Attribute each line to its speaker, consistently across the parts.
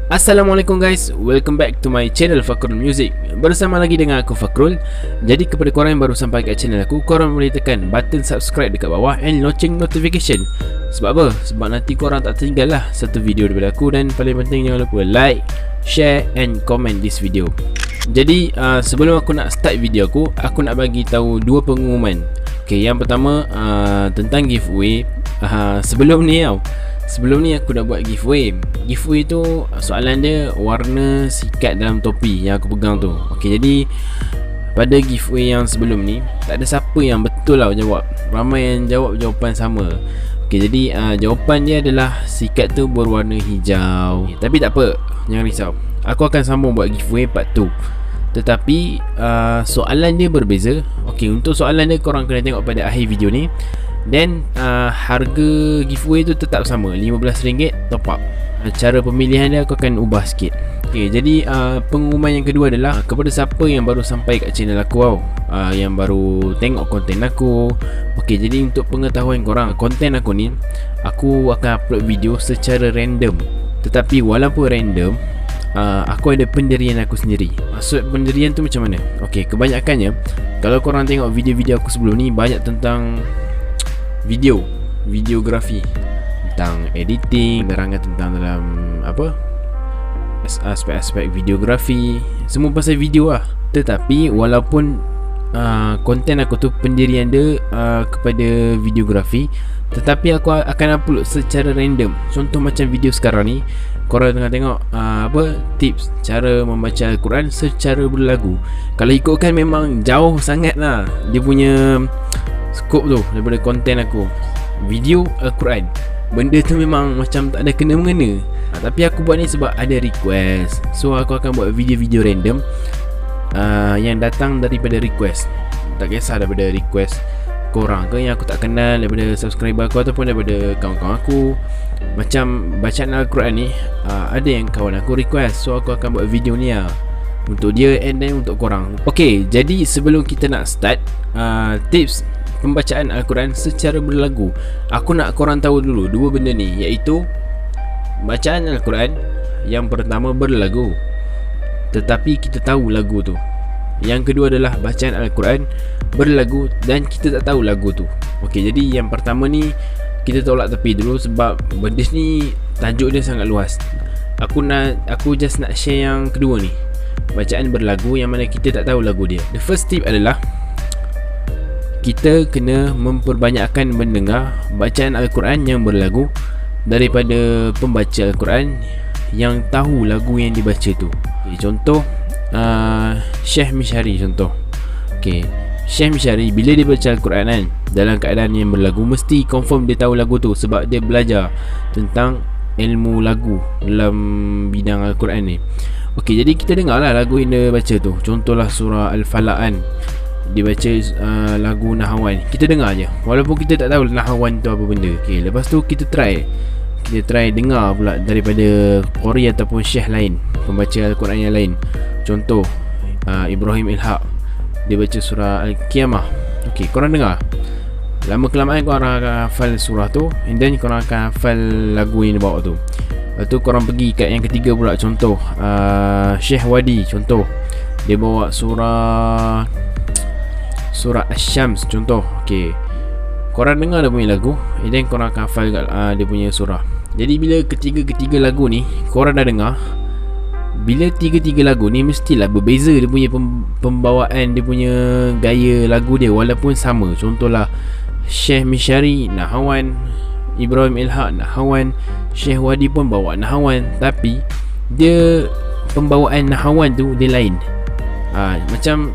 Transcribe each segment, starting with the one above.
Speaker 1: Assalamualaikum guys, welcome back to my channel Fakrul Music. Bersama lagi dengan aku Fakrul. Jadi kepada korang yang baru sampai kat channel aku, korang boleh tekan button subscribe dekat bawah and lonceng notification. Sebab apa? Sebab nanti korang tak tertinggal lah satu video daripada aku. Dan paling penting jangan lupa like, share and comment this video. Jadi sebelum aku nak start video aku nak bagi tahu dua pengumuman. Okay, yang pertama tentang giveaway. Sebelum ni aku dah buat giveaway. Giveaway tu soalan dia warna sikat dalam topi yang aku pegang tu. Okey, jadi pada giveaway yang sebelum ni tak ada siapa yang betul lah jawab. Ramai yang jawab jawapan sama. Okey, jadi jawapan dia adalah sikat tu berwarna hijau. Tapi tak apa, jangan risau. Aku akan sambung buat giveaway part 2. Tetapi soalan dia berbeza. Okey, untuk soalan dia korang kena tengok pada akhir video ni. Dan harga giveaway tu tetap sama, RM15 top up. Cara pemilihan dia aku akan ubah sikit. Okay, jadi pengumuman yang kedua adalah kepada siapa yang baru sampai kat channel aku yang baru tengok konten aku. Okay, jadi untuk pengetahuan korang, konten aku ni aku akan upload video secara random. Tetapi walaupun random, aku ada pendirian aku sendiri. Maksud pendirian tu macam mana? Okay, kebanyakannya kalau korang tengok video-video aku sebelum ni, banyak tentang videografi, tentang editing, penerangan tentang dalam aspek-aspek videografi, semua pasal video lah. Tetapi walaupun konten aku tu pendirian dia kepada videografi, tetapi aku akan upload secara random. Contoh macam video sekarang ni, korang tengah tengok tips cara membaca Al-Quran secara berlagu. Kalau ikutkan memang jauh sangat lah dia punya skop tu daripada konten aku. Video Al-Quran, benda tu memang macam tak ada kena-mengena. Tapi aku buat ni sebab ada request. So aku akan buat video-video random yang datang daripada request. Tak kisah daripada request korang ke yang aku tak kenal, daripada subscriber aku ataupun daripada kawan-kawan aku. Macam bacaan Al-Quran ni, ada yang kawan aku request. So aku akan buat video ni lah untuk dia and then untuk korang. Okay, jadi sebelum kita nak start tips pembacaan Al-Quran secara berlagu, aku nak korang tahu dulu dua benda ni, iaitu bacaan Al-Quran yang pertama berlagu tetapi kita tahu lagu tu. Yang kedua adalah bacaan Al-Quran berlagu dan kita tak tahu lagu tu. Okey, jadi yang pertama ni kita tolak tepi dulu sebab benda ni tajuk dia sangat luas. Aku just nak share yang kedua ni, bacaan berlagu yang mana kita tak tahu lagu dia. The first tip adalah kita kena memperbanyakkan mendengar bacaan Al-Quran yang berlagu daripada pembaca Al-Quran yang tahu lagu yang dibaca tu. Okay, contoh Syekh Mishari contoh. Okay, Syekh Mishari bila dia baca Al-Quran kan, dalam keadaan yang berlagu, mesti confirm dia tahu lagu tu sebab dia belajar tentang ilmu lagu dalam bidang Al-Quran ni. Okay, jadi kita dengar lah lagu yang dia baca tu. Contohlah surah Al-Falaq, dia baca lagu Nahawan. Kita dengar je walaupun kita tak tahu Nahawan tu apa benda. Okay, lepas tu kita try dengar pula daripada qari ataupun syekh lain, pembaca Al-Quran yang lain. Contoh Ibrahim Ilhaq, dia baca surah Al-Qiyamah. Okay, korang dengar, lama kelamaan korang akan hafal surah tu, and then korang akan hafal lagu yang dia bawa tu. Lepas tu korang pergi kat yang ketiga pula. Contoh Syekh Wadi, contoh dia bawa surah Asy-Syams contoh. Okay, korang dengar dia punya lagu, and then korang akan hafal dia punya surah. Jadi bila ketiga lagu ni korang dah dengar, bila tiga lagu ni mestilah berbeza dia punya pembawaan, dia punya gaya lagu dia walaupun sama. Contohlah Syekh Mishari Nahawan, Ibrahim Ilhaq Nahawan, Syekh Wadi pun bawa Nahawan, tapi dia pembawaan Nahawan tu dia lain. Macam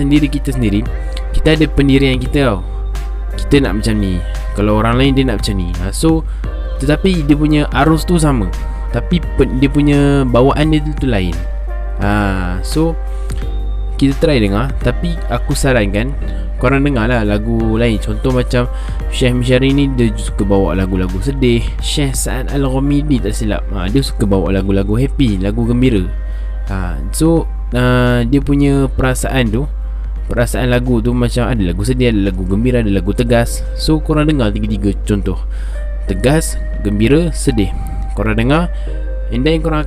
Speaker 1: diri kita sendiri, kita ada pendirian kita tau. Kita nak macam ni, kalau orang lain dia nak macam ni. So tetapi dia punya arus tu sama, tapi dia punya bawaan dia tu lain. So kita try dengar. Tapi aku sarankan korang dengar lah lagu lain. Contoh macam Syekh Mishari ni dia suka bawa lagu-lagu sedih. Syekh Sa'ad Al-Ghamidi tak silap, dia suka bawa lagu-lagu happy, lagu gembira. So dia punya perasaan lagu tu macam ada lagu sedih, ada lagu gembira, ada lagu tegas. So korang dengar tiga-tiga contoh, tegas, gembira, sedih. Korang dengar, And then korang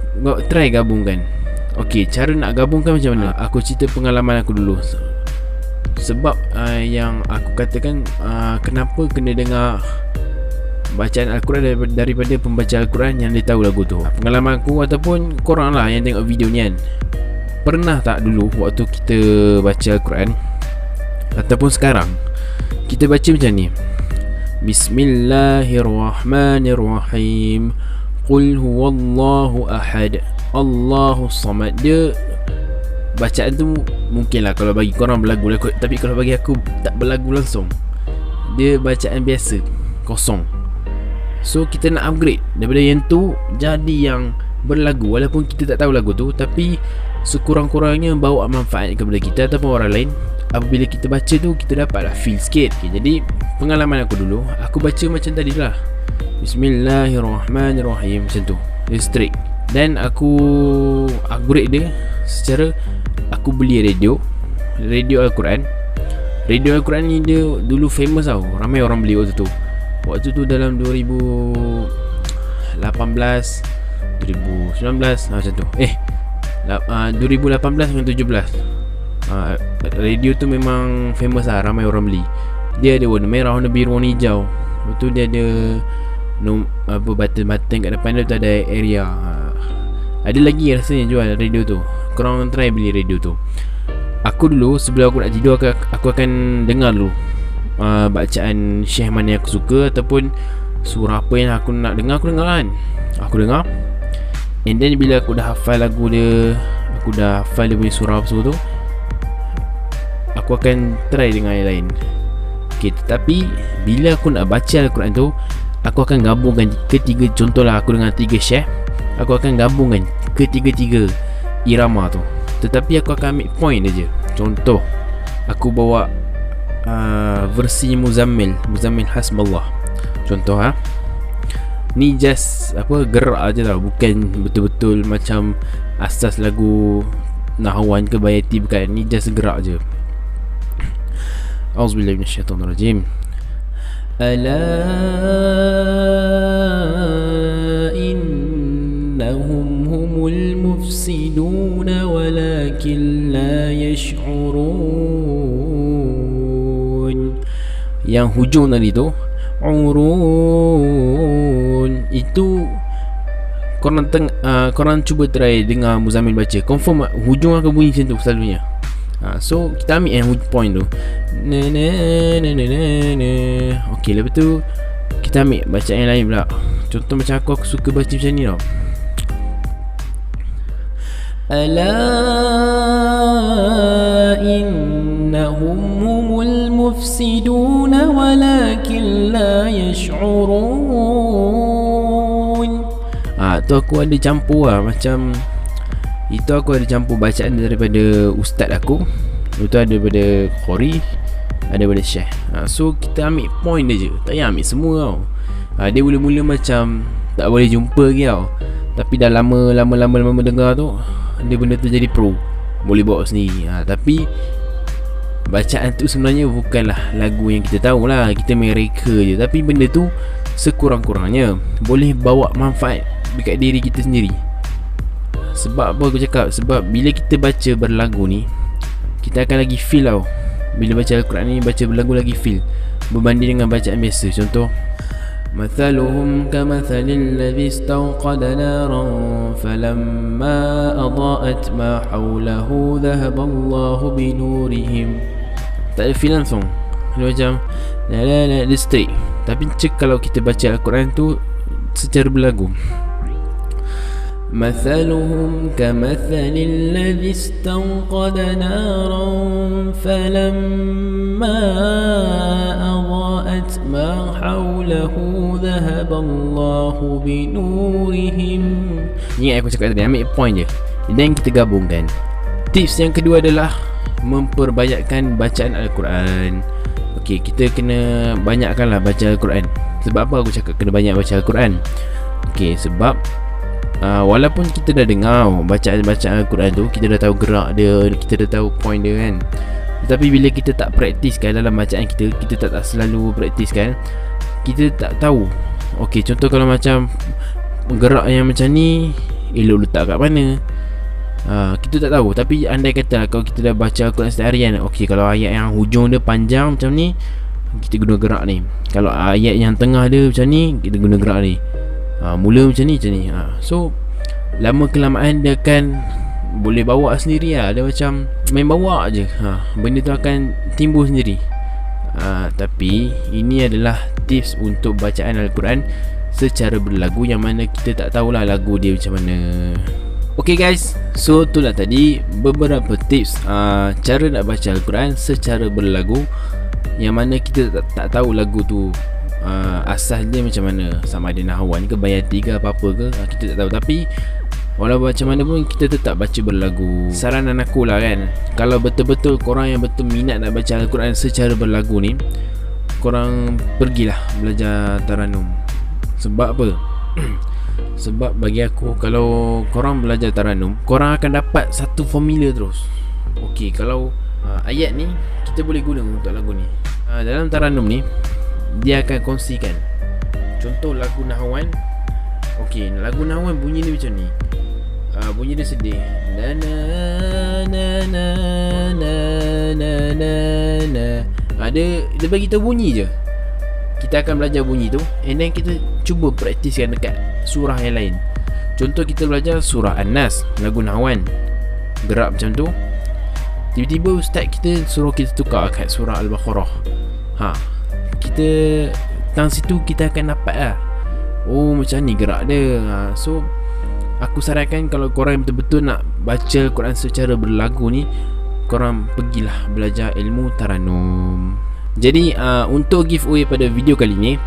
Speaker 1: try gabungkan. Okay, cara nak gabungkan macam mana? Aku cerita pengalaman aku dulu. Sebab yang aku katakan kenapa kena dengar bacaan Al-Quran daripada pembaca Al-Quran yang dia tahu lagu tu. Pengalaman aku ataupun korang lah yang tengok video ni kan, pernah tak dulu waktu kita baca Al-Quran ataupun sekarang kita baca macam ni, Bismillahirrahmanirrahim, Qul huwallahu ahad, Allahus samad. Dia bacaan tu mungkin lah kalau bagi korang berlagu lah, tapi kalau bagi aku tak berlagu langsung. Dia bacaan biasa, kosong. So kita nak upgrade daripada yang tu jadi yang berlagu, walaupun kita tak tahu lagu tu, tapi sekurang-kurangnya bawa manfaat kepada kita ataupun orang lain. Apabila kita baca tu, kita dapat lah feel sikit. Jadi pengalaman aku dulu, aku baca macam tadi lah, Bismillahirrahmanirrahim, macam tu. Dia straight. Dan aku upgrade dia secara aku beli radio Al-Quran. Radio Al-Quran ni dia dulu famous tau, ramai orang beli waktu tu. Waktu tu dalam 2018 2019 macam tu. 2018 dengan 17. Radio tu memang famous lah, ramai orang beli. Dia ada warna merah, warna biru, warna hijau. Lepas tu dia ada button kat depan dia tu ada area. Ada lagi rasanya jual radio tu. Korang try beli radio tu. Aku dulu sebelum aku nak tidur, aku akan dengar dulu bacaan syekh mana yang aku suka ataupun surah apa yang aku nak dengar, aku dengar kan. Aku dengar. And then bila aku dah hafal lagu dia, aku dah hafal dia punya surah apa semua tu, aku akan try dengan yang lain. Okay, tetapi bila aku nak baca Al-Quran tu, aku akan gabungkan ketiga. Contohlah aku dengan 3 syekh, aku akan gabungkan ketiga-tiga irama tu. Tetapi aku akan ambil point aja. Contoh, aku bawa versi Muzammil Hasballah. Contoh ni just gerak aje tau, bukan betul-betul macam asas lagu Nahwan ke Bayati, bukan. Ni just gerak je. Auzubillahi minasyaitonirrajim. Ala innahum humul mufsidun walakin la yash'urun. Yang hujung tadi tu urun, itu korang cuba try dengar Muzammil baca, confirm hujung akan bunyi macam tu selalunya. So kita ambil yang point tu, okay, lepas tu kita ambil bacaan yang lain pula. Contoh macam aku suka baca macam ni tau. Ala innahum humul mufsidun walakin la yash'urun. Tu aku ada campur lah, macam itu aku ada campur bacaan daripada ustaz aku, itu ada daripada Qori, ada daripada Syekh. So kita ambil point dia je, tak payah ambil semua tau. Dia mula-mula macam tak boleh jumpa lagi tau, tapi dah lama dengar tu, dia benda tu jadi pro, boleh bawa sendiri. Tapi bacaan tu sebenarnya bukanlah lagu yang kita tahu lah, kita main reka je. Tapi benda tu sekurang-kurangnya boleh bawa manfaat dekat diri kita sendiri. Sebab apa aku cakap? Sebab bila kita baca berlagu ni, kita akan lagi feel tau. Bila baca Al-Quran ni, baca berlagu lagi feel berbanding dengan bacaan biasa. Contoh, mathaluhum kamathalil ladzi istawqada naran falamma adaa'at ma hawlahu dhahaba Allahu binurihim. Tak ada feel langsung, dia macam la straight. Tapi kalau kita baca Al-Quran tu secara berlagu, مثلهم كمثل الذي استوقد نارا فلما أضاءت ما حوله ذهب الله بنورهم. Ni aku cakap tadi, ambil point je dan kita gabungkan. Tips yang kedua adalah memperbanyakkan bacaan Al-Quran. Okay, kita kena banyakkanlah baca Al-Quran. Sebab apa aku cakap kena banyak baca Al-Quran? Okay, sebab walaupun kita dah dengar bacaan Al-Quran tu, kita dah tahu gerak dia, kita dah tahu point dia kan. Tetapi bila kita tak praktiskan dalam bacaan kita tak selalu praktiskan, kita tak tahu. Okay, contoh kalau macam gerak yang macam ni, elok letak kat mana. Kita tak tahu. Tapi andai kata kalau kita dah baca Al-Quran setiap harian, okey, kalau ayat yang hujung dia panjang macam ni, kita guna gerak ni. Kalau ayat yang tengah dia macam ni, kita guna gerak ni. Mula macam ni. So lama kelamaan dia akan boleh bawa sendiri lah. Dia macam main bawa je. Benda tu akan timbul sendiri. Tapi ini adalah tips untuk bacaan Al-Quran secara berlagu, yang mana kita tak tahulah lagu dia macam mana. Okay guys, so itulah tadi beberapa tips cara nak baca Al-Quran secara berlagu, yang mana kita tak tahu lagu tu asal dia macam mana, sama ada nahwan ke, bayati ke, apa-apa ke, kita tak tahu. Tapi walau macam mana pun kita tetap baca berlagu. Saranan aku lah kan, kalau betul-betul korang yang betul minat nak baca Al-Quran secara berlagu ni, korang pergilah belajar Taranum. Sebab apa? Sebab bagi aku, kalau korang belajar Taranum, korang akan dapat satu formula terus. Okey, kalau ayat ni kita boleh guna untuk lagu ni. Dalam Taranum ni dia akan kongsikan contoh lagu nahwan. Okey, lagu nahwan bunyi ni macam ni. Bunyi dia sedih. Na na na na na na na na. Dia bagi tahu bunyi je. Kita akan belajar bunyi tu, and then kita cuba praktiskan dekat surah yang lain. Contoh kita belajar surah An-Nas, lagu nahwan, gerak macam tu. Tiba-tiba ustaz kita suruh kita tukar kat surah Al-Baqarah. Kita tang situ kita akan dapat lah, oh macam ni gerak dia. So aku sarankan kalau korang betul-betul nak baca Quran secara berlagu ni, korang pergilah belajar ilmu Taranum. Jadi untuk giveaway pada video kali ni,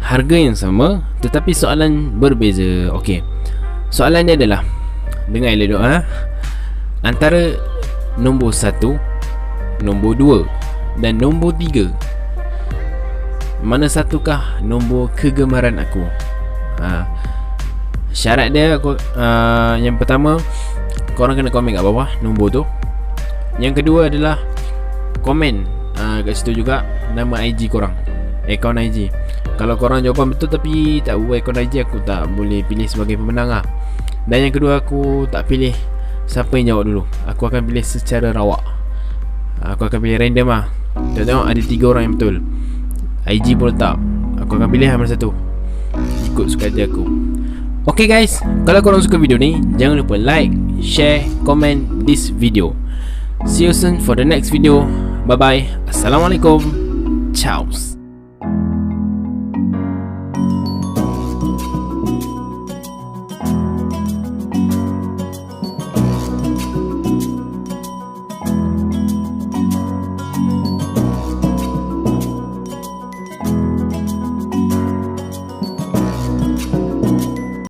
Speaker 1: harga yang sama tetapi soalan berbeza. Okey, soalan dia adalah, dengar elok antara nombor 1, nombor 2 dan nombor 3, mana satukah nombor kegemaran aku? Syarat dia yang pertama, korang kena komen kat bawah nombor tu. Yang kedua adalah komen kat situ juga nama IG korang, akaun IG. Kalau korang jawapan betul tapi tak buat akaun IG, aku tak boleh pilih sebagai pemenang lah. Dan yang kedua, aku tak pilih siapa yang jawab dulu, aku akan pilih secara rawak. Aku akan pilih random lah. Tengok ada 3 orang yang betul, IG pun letak, aku akan pilih mana satu, ikut suka hati aku. Okay guys, kalau korang suka video ni, jangan lupa like, share, comment this video. See you soon for the next video. Bye bye. Assalamualaikum. Ciao.